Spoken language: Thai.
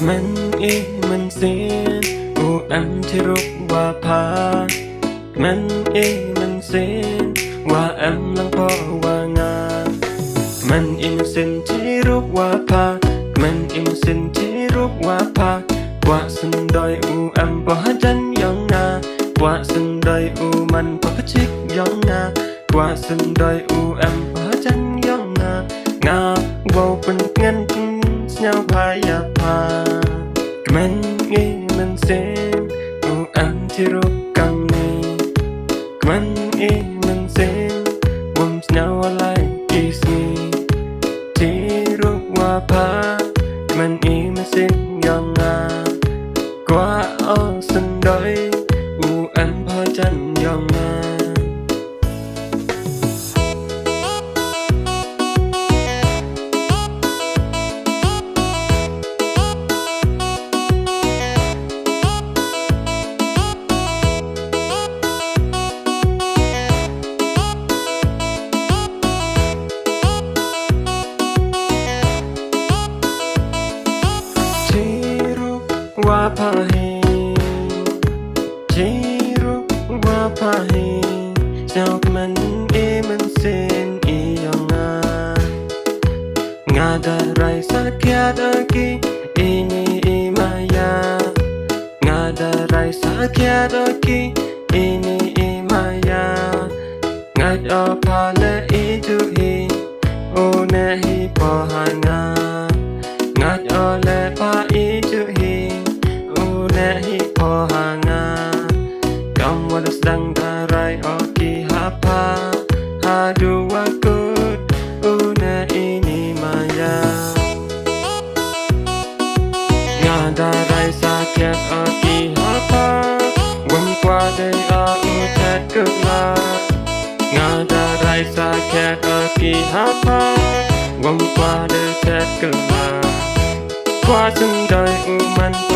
มันมันเสียนอูอันที่รุกว่าพามันมันเสียนว่าอันลังพอว่างานมันมันเส้นที่รุกว่าพามันมันเส้นที่รุกว่าพากว่าสันดอยอูอันพอจันยองนากว่าสันดอยอูมันพอชิกยองนากว่าสันดอยอูอันพอจันยองนางาว่าเป็นเงินเสียวพายาพามันมันเส้นอูอันที่รุกกังนี้มันมันเส้นวงเสียวอะไรกิสนีที่รุกว่าพามันมันเส้นยองนากว่าเอาสันดอยอูอันพอจันยองนาว่าพาเฮที่รู้ว่าพาเฮเจ้ามันมันเส้นยองงาดอะไรสักอย่างตะกี้นี่มายางาดอะไรสักอย่างตะกี้นี่มายางาดอพาเลจุฮีโอเนฮีพอหางางาดอเลพาจุฮีhi po hanga kam wala sedang tarai oki hapa hadu wakut una ini maya ngadarai sakit oki hapa wam kwa dei a utat kula ngadarai sakit oki hapa wam kwa dei tat kula kwa sendai uman